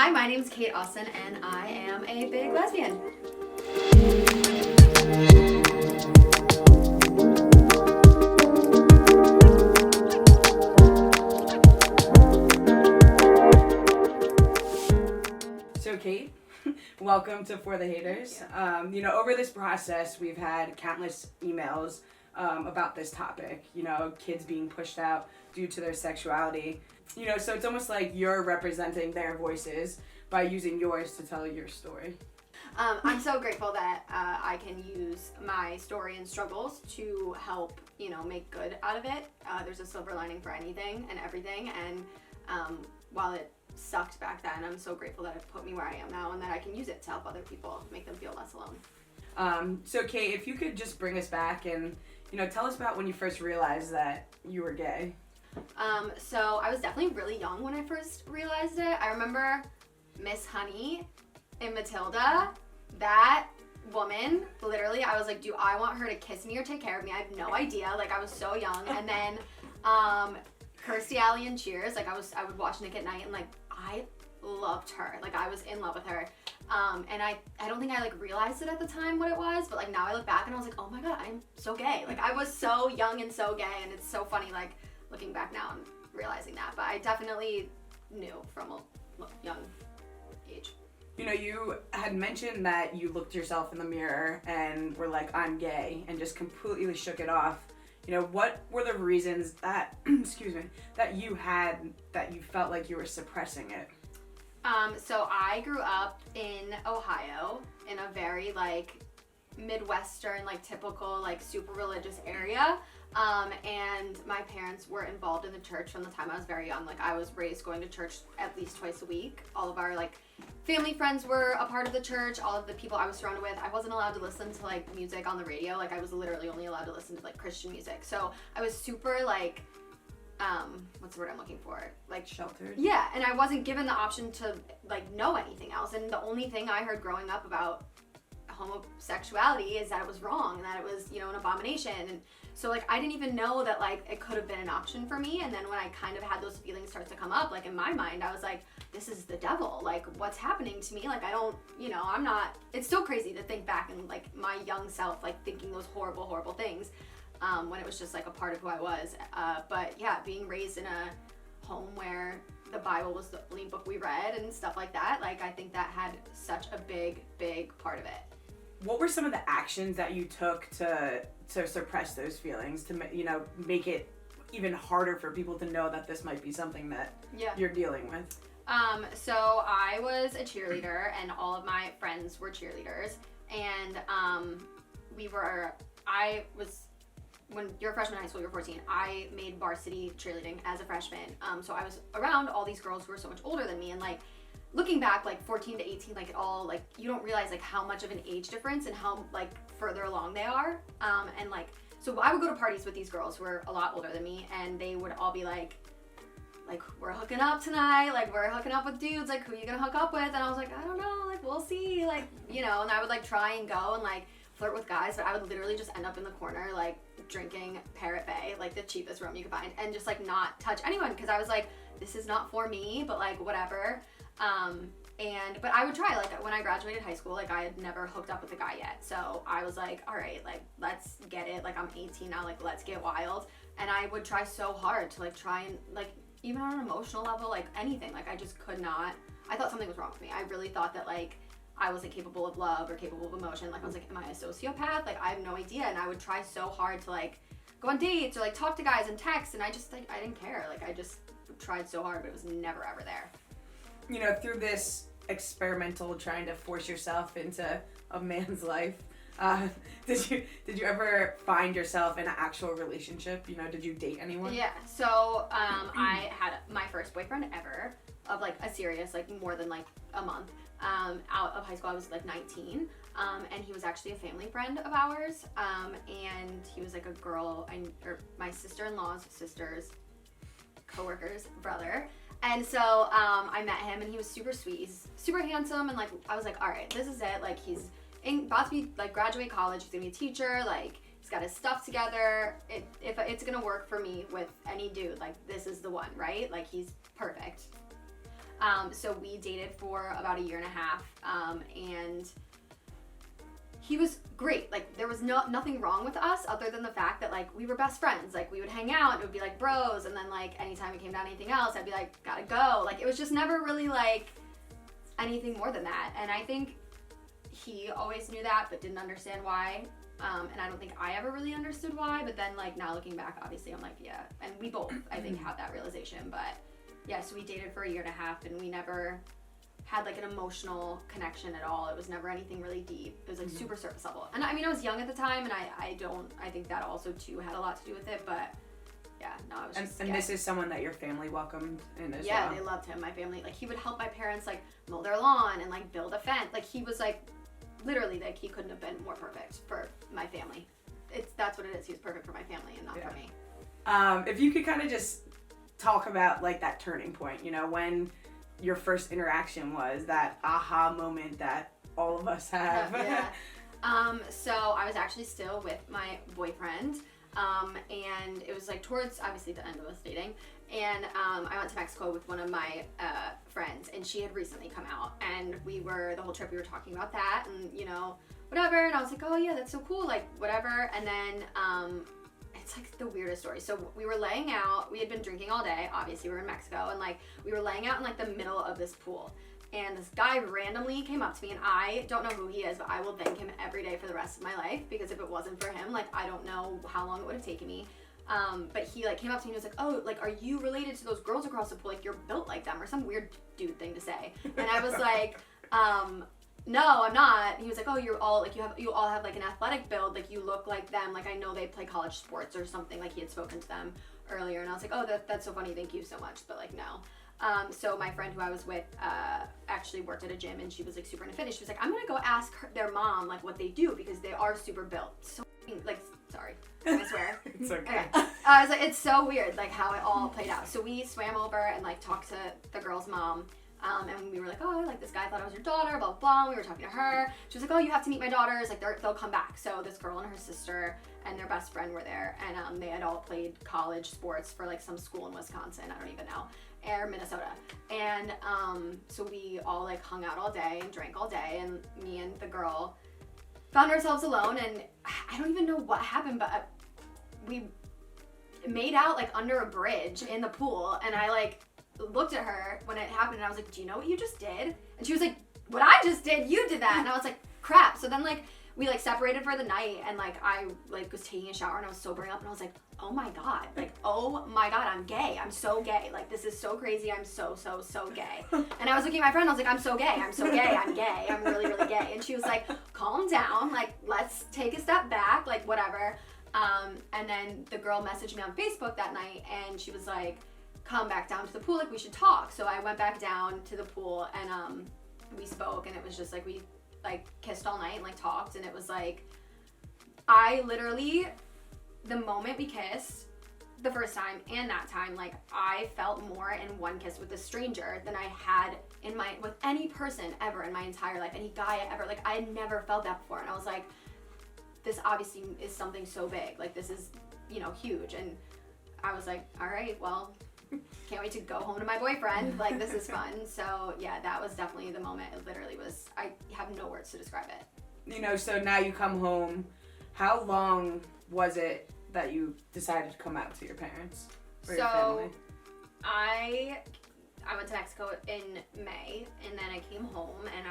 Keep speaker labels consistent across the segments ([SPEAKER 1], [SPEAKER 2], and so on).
[SPEAKER 1] Hi, my name is Kait Austin, and I am a big lesbian.
[SPEAKER 2] So Kait, welcome to For The Hayters. Over this process, we've had countless emails about this topic, kids being pushed out due to their sexuality. So it's almost like you're representing their voices by using yours to tell your story.
[SPEAKER 1] I'm so grateful that I can use my story and struggles to help, make good out of it. There's a silver lining for anything and everything, and while it sucked back then, I'm so grateful that it put me where I am now and that I can use it to help other people, make them feel less alone.
[SPEAKER 2] So Kait, if you could just bring us back and, tell us about when you first realized that you were gay.
[SPEAKER 1] So I was definitely really young when I first realized it. I remember Miss Honey in Matilda, that woman, literally, I was like, do I want her to kiss me or take care of me? I have no idea. Like, I was so young. And then, Kirstie Alley in Cheers, like, I would watch Nick at Night, and, like, I loved her. Like, I was in love with her. And I don't think I, realized it at the time what it was, but, now I look back and I was like, oh my god, I'm so gay. Like, I was so young and so gay, and it's so funny, looking back now and realizing that. But I definitely knew from a young age.
[SPEAKER 2] You had mentioned that you looked yourself in the mirror and were like, I'm gay, and just completely shook it off. What were the reasons that, that you had, that you felt like you were suppressing it?
[SPEAKER 1] So I grew up in Ohio in a very, Midwestern, typical, super religious area. And my parents were involved in the church from the time I was very young. I was raised going to church at least twice a week. All of our, family friends were a part of the church. All of the people I was surrounded with, I wasn't allowed to listen to, music on the radio. I was literally only allowed to listen to, Christian music. So I was super, what's the word I'm looking for?
[SPEAKER 2] Sheltered?
[SPEAKER 1] Yeah, and I wasn't given the option to, know anything else. And the only thing I heard growing up about homosexuality is that it was wrong and that it was, an abomination. And so, I didn't even know that, it could have been an option for me. And then when I kind of had those feelings start to come up, in my mind, I was like, this is the devil. What's happening to me? I don't, I'm not, it's still crazy to think back and, my young self, thinking those horrible, horrible things when it was just, a part of who I was. But, yeah, being raised in a home where the Bible was the only book we read and stuff like that, I think that had such a big, big part of it.
[SPEAKER 2] What were some of the actions that you took to suppress those feelings, to make it even harder for people to know that this might be something that you're dealing with?
[SPEAKER 1] So I was a cheerleader, and all of my friends were cheerleaders, and when you're a freshman in high school, you're 14, I made varsity cheerleading as a freshman. So I was around all these girls who were so much older than me, and looking back, 14 to 18, it all, you don't realize, how much of an age difference and how, further along they are. So I would go to parties with these girls who were a lot older than me, and they would all be we're hooking up tonight, we're hooking up with dudes, who are you gonna hook up with? And I was like, I don't know, we'll see, and I would, try and go and, flirt with guys, but I would literally just end up in the corner, drinking Parrot Bay, the cheapest room you could find, and just, not touch anyone, because I was like, this is not for me, but, whatever. But I would try, when I graduated high school, I had never hooked up with a guy yet. So I was like, all right, let's get it. I'm 18 now, let's get wild. And I would try so hard to, try and, even on an emotional level, anything. I just could not. I thought something was wrong with me. I really thought that, I wasn't capable of love or capable of emotion. I was like, am I a sociopath? I have no idea. And I would try so hard to, go on dates or, talk to guys and text. And I just, I didn't care. I just tried so hard, but it was never, ever there.
[SPEAKER 2] Through this experimental trying to force yourself into a man's life, did you ever find yourself in an actual relationship? Did you date anyone?
[SPEAKER 1] Yeah. So I had my first boyfriend ever of a serious more than a month. Out of high school, I was 19, and he was actually a family friend of ours, and he was a girl or my sister-in-law's sister's coworker's brother. And so I met him, and he was super sweet. He's super handsome, and I was like, all right, this is it. He's about to be graduate college. He's gonna be a teacher. He's got his stuff together. If it's gonna work for me with any dude, this is the one, right? He's perfect. So we dated for about a year and a half, and he was great. Like, there was nothing wrong with us other than the fact that, like, we were best friends. Like, we would hang out, it would be like bros, and then, like, anytime it came down to anything else, I'd be like, gotta go. Like, it was just never really, like, anything more than that. And I think he always knew that, but didn't understand why. And I don't think I ever really understood why, but then, like, now looking back, obviously, I'm like, yeah. And we both, I think, had that realization. But, yeah, so we dated for a year and a half, and we never had, like, an emotional connection at all. It was never anything really deep. It was, like, super surface level. And, I mean, I was young at the time, and I think that also, too, had a lot to do with it, but, yeah, no, I was just
[SPEAKER 2] And this is someone that your family welcomed in as well?
[SPEAKER 1] Yeah, they loved him. My family, like, he would help my parents, like, mow their lawn and, like, build a fence. Like, he was, like, literally, like, he couldn't have been more perfect for my family. That's what it is. He was perfect for my family and not for me.
[SPEAKER 2] If you could kind of just talk about, like, that turning point, you know, when your first interaction was, that aha moment that all of us have.
[SPEAKER 1] So I was actually still with my boyfriend, and it was, like, towards, obviously, the end of us dating. And I went to Mexico with one of my friends, and she had recently come out, and the whole trip we were talking about that, and, you know, whatever, and I was like, oh yeah, that's so cool, like, whatever. And then it's, like, the weirdest story. So we were laying out, we had been drinking all day, obviously we were in Mexico, and, like, we were laying out in, like, the middle of this pool, and this guy randomly came up to me, and I don't know who he is, but I will thank him every day for the rest of my life, because if it wasn't for him, like, I don't know how long it would have taken me. But he, like, came up to me and was like, oh, like, are you related to those girls across the pool? Like, you're built like them, or some weird dude thing to say. And I was like, no, I'm not. And he was like, oh, you all have, like, an athletic build. Like, you look like them. Like, I know they play college sports or something. Like, he had spoken to them earlier. And I was like, oh, that's so funny. Thank you so much. But, like, no. So my friend who I was with actually worked at a gym, and she was, like, super into fitness. She was like, I'm going to go ask their mom, like, what they do, because they are super built. So, like, sorry. I swear.
[SPEAKER 2] It's okay.
[SPEAKER 1] I was like, it's so weird, like, how it all played out. So we swam over and, like, talked to the girl's mom. And we were like, oh, like, this guy thought I was your daughter, blah, blah, blah. We were talking to her. She was like, oh, you have to meet my daughters. Like, they'll come back. So this girl and her sister and their best friend were there. And they had all played college sports for, like, some school in Wisconsin. I don't even know. Or Minnesota. And so we all, like, hung out all day and drank all day. And me and the girl found ourselves alone, and I don't even know what happened, but we made out, like, under a bridge in the pool, and I, like, looked at her when it happened, and I was like, do you know what you just did? And she was like, what I just did? You did that. And I was like, crap. So then, like, we, like, separated for the night, and, like, I, like, was taking a shower, and I was sobering up, and I was like, oh my god, like, oh my god, I'm gay. I'm so gay. Like, this is so crazy. I'm so gay. And I was looking at my friend, I was like, I'm so gay. I'm so gay. I'm gay. I'm really, really gay. And she was like, calm down. Like, let's take a step back. Like, whatever. And then the girl messaged me on Facebook that night, and she was like, come back down to the pool. Like, we should talk. So I went back down to the pool, and we spoke, and it was just, like, we, like, kissed all night and, like, talked, and it was, like, I literally, the moment we kissed, the first time and that time, like, I felt more in one kiss with a stranger than I had with any person ever in my entire life, any guy ever. Like, I had never felt that before, and I was like, this obviously is something so big. Like, this is, you know, huge. And I was like, all right, well, can't wait to go home to my boyfriend. Like, this is fun. So, yeah, that was definitely the moment. It literally was, I have no words to describe it.
[SPEAKER 2] You know, so now you come home. How long was it that you decided to come out to your parents or your family?
[SPEAKER 1] I went to Mexico in May, and then I came home, and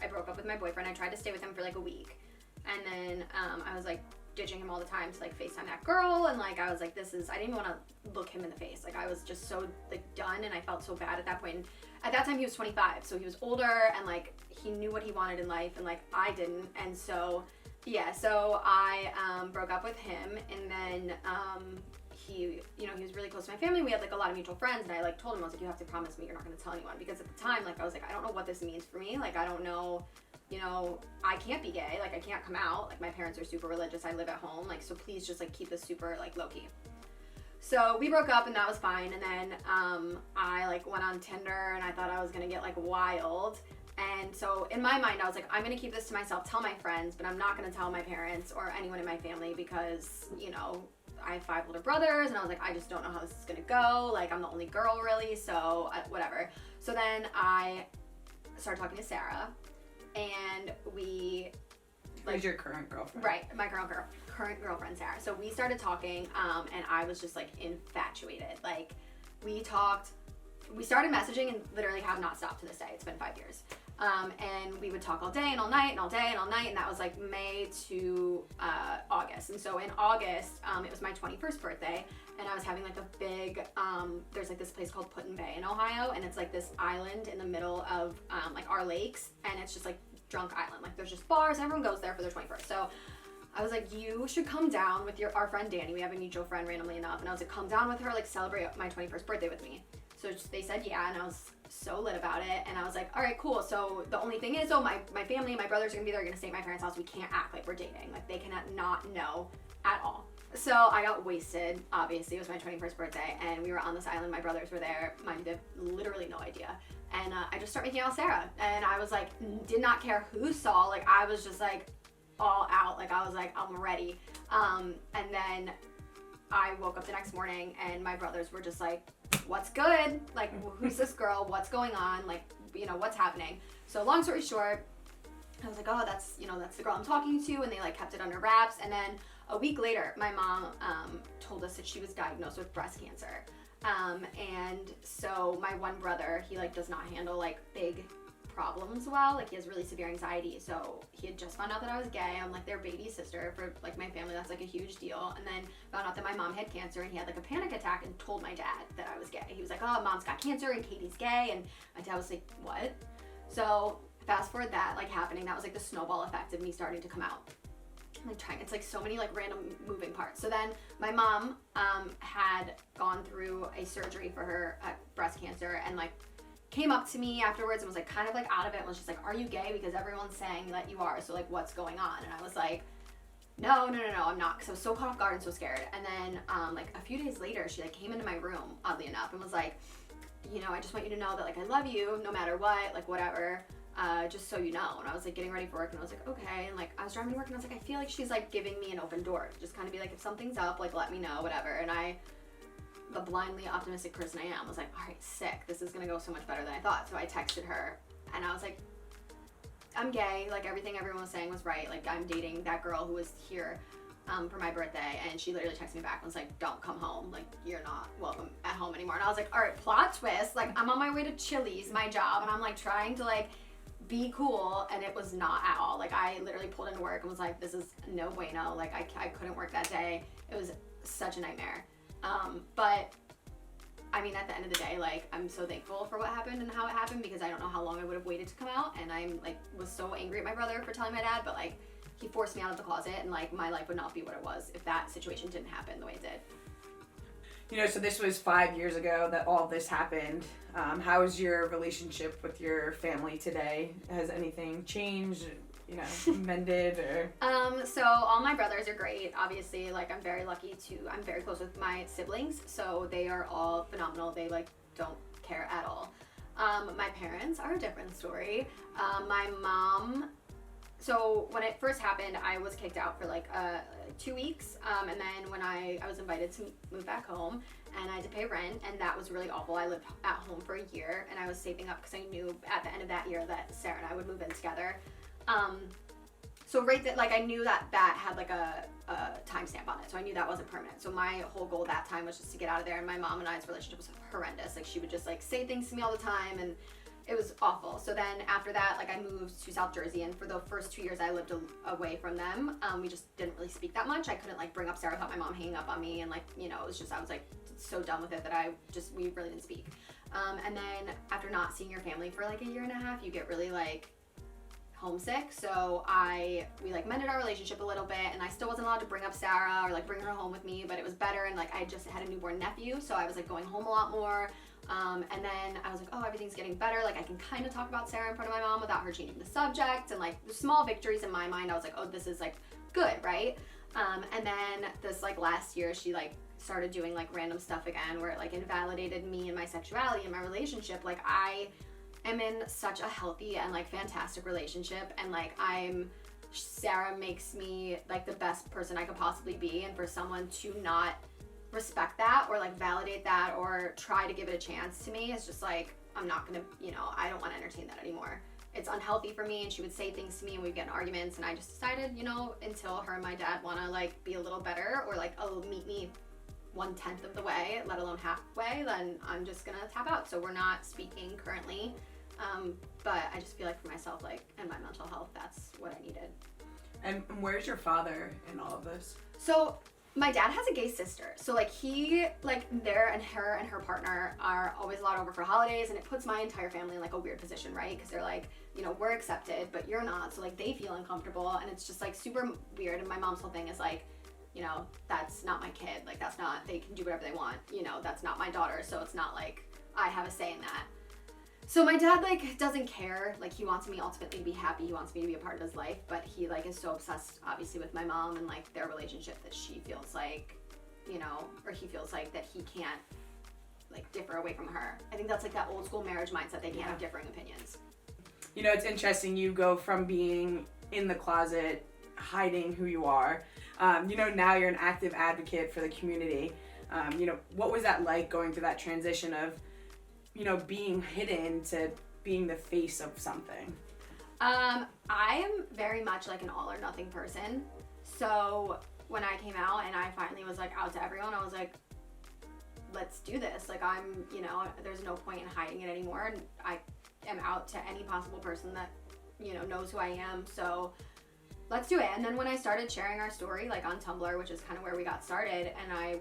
[SPEAKER 1] I broke up with my boyfriend. I tried to stay with him for, like, a week, and then I was, like, ditching him all the time to, like, FaceTime that girl, and, like, I was like, I didn't even want to look him in the face. Like, I was just so, like, done, and I felt so bad at that point. And at that time, he was 25, so he was older, and, like, he knew what he wanted in life, and, like, I didn't, and so, yeah, so I broke up with him, and then he was really close to my family. We had, like, a lot of mutual friends, and I, like, told him, I was like, you have to promise me you're not going to tell anyone, because at the time, like, I was like, I don't know what this means for me. Like, I don't know, you know, I can't be gay. Like, I can't come out. Like, my parents are super religious. I live at home. Like, so please just, like, keep this super, like, low-key. So we broke up, and that was fine, and then I, like, went on Tinder, and I thought I was going to get, like, wild. And so in my mind, I was like, I'm going to keep this to myself, tell my friends, but I'm not going to tell my parents or anyone in my family because, you know, I have 5 older brothers, and I was like, I just don't know how this is going to go. Like, I'm the only girl, really, so whatever. So then I started talking to Sarah, and we...
[SPEAKER 2] Who's your current girlfriend?
[SPEAKER 1] Right, my current girlfriend, Sarah. So we started talking, and I was just, like, infatuated. Like, we started messaging and literally have not stopped to this day. It's been 5 years. And we would talk all day and all night and all day and all night, and that was like May to August. And so in August, it was my 21st birthday, and I was having like a big, there's like this place called Put-in-Bay in Ohio, and it's like this island in the middle of like our lakes, and it's just like drunk island. Like there's just bars, and everyone goes there for their 21st. So I was like, you should come down with our friend Danny. We have a mutual friend randomly enough, and I was like, come down with her, like celebrate my 21st birthday with me. So they said yeah, and I was so lit about it, and I was like, all right, cool. So the only thing is, my family and my brothers are gonna be there, gonna stay at my parents' house. We can't act like we're dating. Like they cannot not know at all. So I got wasted, obviously. It was my 21st birthday, and we were on this island. My brothers were there. Mind you, they have literally no idea. And I just started making out with Sarah, and I was like, did not care who saw. Like I was just like all out. Like I was like, I'm ready. And then I woke up the next morning, and my brothers were just like, what's good? Like, who's this girl? What's going on? Like, you know, what's happening? So long story short, I was like, oh, that's the girl I'm talking to, and they like kept it under wraps. And then a week later, my mom told us that she was diagnosed with breast cancer. And so my one brother, he like does not handle like big problems well. Like he has really severe anxiety. So he had just found out that I was gay. I'm like their baby sister for like my family. That's like a huge deal. And then found out that my mom had cancer, and he had like a panic attack and told my dad that I was gay. He was like, oh, mom's got cancer and Katie's gay. And my dad was like, what? So fast forward that like happening, that was like the snowball effect of me starting to come out. Like trying, it's like so many like random moving parts. So then my mom had gone through a surgery for her breast cancer, and like came up to me afterwards and was like kind of like out of it and was just like, are you gay? Because everyone's saying that you are, so like what's going on? And I was like, no, I'm not, because I was so caught off guard and so scared. And then like a few days later, she like came into my room, oddly enough, and was like, you know, I just want you to know that like I love you no matter what, like whatever, just so you know. And I was like getting ready for work, and I was like, okay. And like I was driving to work, and I was like, I feel like she's like giving me an open door to just kind of be like, if something's up, like let me know, whatever. And the blindly optimistic person I am, was like, all right, sick, this is gonna go so much better than I thought. So I texted her, and I was like, I'm gay, like everything everyone was saying was right, like I'm dating that girl who was here for my birthday. And she literally texted me back and was like, don't come home, like you're not welcome at home anymore. And I was like, all right, plot twist, like I'm on my way to Chili's, my job, and I'm like trying to like be cool, and it was not at all. Like I literally pulled into work and was like, this is no bueno, like I couldn't work that day. It was such a nightmare. But I mean, at the end of the day, like I'm so thankful for what happened and how it happened, because I don't know how long I would have waited to come out. And I'm like was so angry at my brother for telling my dad, but like he forced me out of the closet, and like my life would not be what it was if that situation didn't happen the way it did.
[SPEAKER 2] You know, so this was 5 years ago that all this happened. How is your relationship with your family today? Has anything changed, you know, mended or?
[SPEAKER 1] So all my brothers are great. Obviously, like I'm very close with my siblings, so they are all phenomenal. They like don't care at all. My parents are a different story. My mom, so when it first happened, I was kicked out for like 2 weeks, and then when I was invited to move back home, and I had to pay rent, and that was really awful. I lived at home for a year, and I was saving up because I knew at the end of that year that Sarah and I would move in together. So right that, like I knew that had like a timestamp on it, so I knew that wasn't permanent. So my whole goal that time was just to get out of there, and my mom and I's relationship was horrendous. Like she would just like say things to me all the time, and it was awful. So then after that, like I moved to South Jersey, and for the first 2 years I lived away from them. We just didn't really speak that much. I couldn't like bring up Sarah without my mom hanging up on me, and like, you know, it was just, I was like so done with it that we really didn't speak. And then after not seeing your family for like a year and a half, you get really like homesick. So we like mended our relationship a little bit, and I still wasn't allowed to bring up Sarah or like bring her home with me, but it was better. And like I just had a newborn nephew, so I was like going home a lot more. And then I was like, oh, everything's getting better. Like I can kind of talk about Sarah in front of my mom without her changing the subject, and like the small victories in my mind, I was like, oh, this is like good, right? And then this like last year, she like started doing like random stuff again, where it like invalidated me and my sexuality and my relationship. Like I am in such a healthy and like fantastic relationship, and like Sarah makes me like the best person I could possibly be, and for someone to not respect that or like validate that or try to give it a chance to me is just like I'm not gonna, I don't want to entertain that anymore. It's unhealthy for me, and she would say things to me and we'd get in arguments, and I just decided, until her and my dad want to like be a little better or like meet me 1/10 of the way, let alone halfway, then I'm just gonna tap out. So we're not speaking currently, but I just feel like for myself, like, and my mental health, that's what I needed.
[SPEAKER 2] And where's your father in all of this?
[SPEAKER 1] So my dad has a gay sister, so like he, like, there, and her partner are always allowed over for holidays, and it puts my entire family in like a weird position, right? Because they're like, we're accepted, but you're not, so like they feel uncomfortable, and it's just like super weird. And my mom's whole thing is like, that's not my kid, like that's not, they can do whatever they want, that's not my daughter, so it's not like I have a say in that. So my dad like doesn't care, like he wants me ultimately to be happy, he wants me to be a part of his life, but he like is so obsessed obviously with my mom and like their relationship that she feels like, or he feels like that he can't like differ away from her. I think that's like that old school marriage mindset, they can't have differing opinions.
[SPEAKER 2] It's interesting, you go from being in the closet, hiding who you are, now you're an active advocate for the community. What was that like, going through that transition of, being hidden to being the face of something?
[SPEAKER 1] I am very much like an all or nothing person. So when I came out and I finally was like out to everyone, I was like, let's do this. Like I'm, there's no point in hiding it anymore. And I am out to any possible person that, knows who I am. So let's do it. And then when I started sharing our story, like on Tumblr, which is kind of where we got started, and I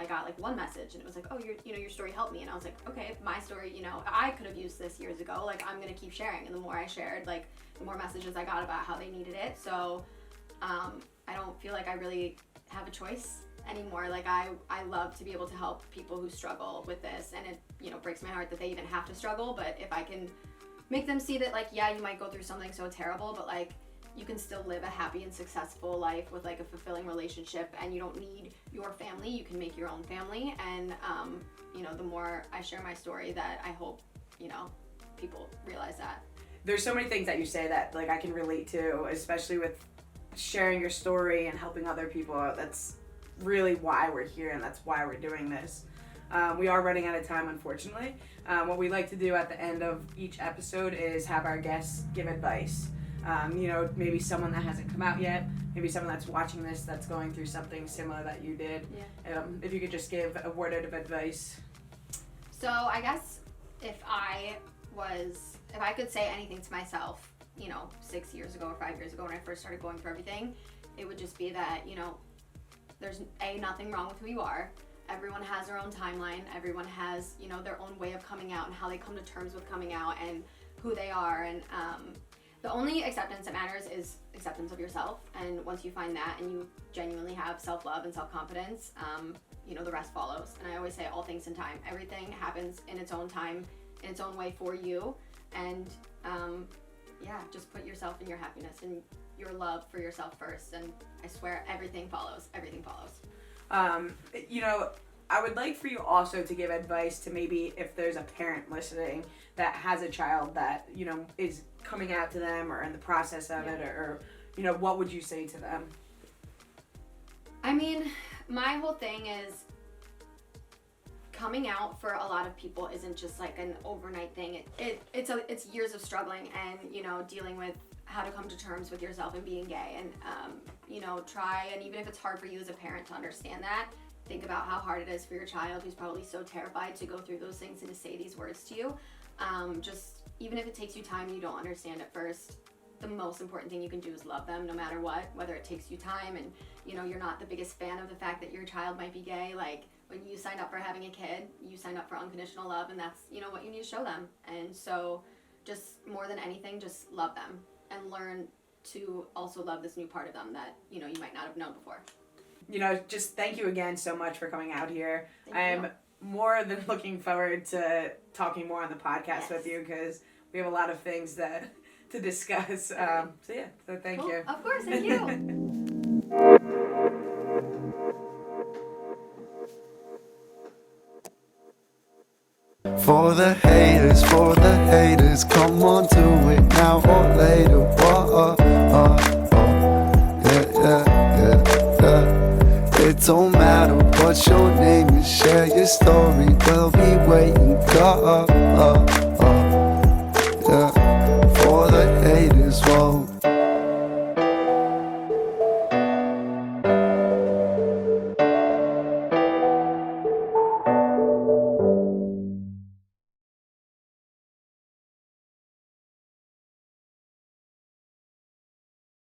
[SPEAKER 1] got like one message, and it was like, oh, your story helped me. And I was like, okay, if my story, I could have used this years ago, like I'm gonna keep sharing. And the more I shared, like the more messages I got about how they needed it. So I don't feel like I really have a choice anymore. Like I love to be able to help people who struggle with this, and it, breaks my heart that they even have to struggle. But if I can make them see that, like, yeah, you might go through something so terrible, but like you can still live a happy and successful life with like a fulfilling relationship, and you don't need your family, you can make your own family. And the more I share my story, that I hope people realize that.
[SPEAKER 2] There's so many things that you say that like I can relate to, especially with sharing your story and helping other people. That's really why we're here, and that's why we're doing this. We are running out of time, unfortunately. What we like to do at the end of each episode is have our guests give advice. Maybe someone that hasn't come out yet, maybe someone that's watching this that's going through something similar that you did. Yeah. If you could just give a word of advice.
[SPEAKER 1] So I guess if I could say anything to myself, 6 years ago or 5 years ago when I first started going through everything, it would just be that, there's nothing wrong with who you are. Everyone has their own timeline. Everyone has, their own way of coming out and how they come to terms with coming out and who they are. And the only acceptance that matters is acceptance of yourself. And once you find that and you genuinely have self-love and self-confidence, the rest follows. And I always say all things in time. Everything happens in its own time, in its own way for you. And just put yourself in your happiness and your love for yourself first. And I swear everything follows. Everything follows.
[SPEAKER 2] I would like for you also to give advice to maybe if there's a parent listening that has a child that, is coming out to them or in the process of it, or what would you say to them?
[SPEAKER 1] I mean, my whole thing is coming out for a lot of people isn't just like an overnight thing. It's years of struggling and, dealing with how to come to terms with yourself and being gay, and try, and even if it's hard for you as a parent to understand that, think about how hard it is for your child who's probably so terrified to go through those things and to say these words to you. Just even if it takes you time and you don't understand at first, the most important thing you can do is love them no matter what, whether it takes you time and you're not the biggest fan of the fact that your child might be gay. Like when you sign up for having a kid, you sign up for unconditional love, and that's what you need to show them. And so just more than anything, just love them and learn to also love this new part of them that you might not have known before.
[SPEAKER 2] Just thank you again so much for coming out here.
[SPEAKER 1] Thank
[SPEAKER 2] I am more than looking forward to talking more on the podcast with you, because we have a lot of things to discuss. So thank you.
[SPEAKER 1] Of course, thank you.
[SPEAKER 3] For the haters, come on to it now or later. Whoa, yeah. It don't matter what your name is, share your story, we'll be waiting. Go.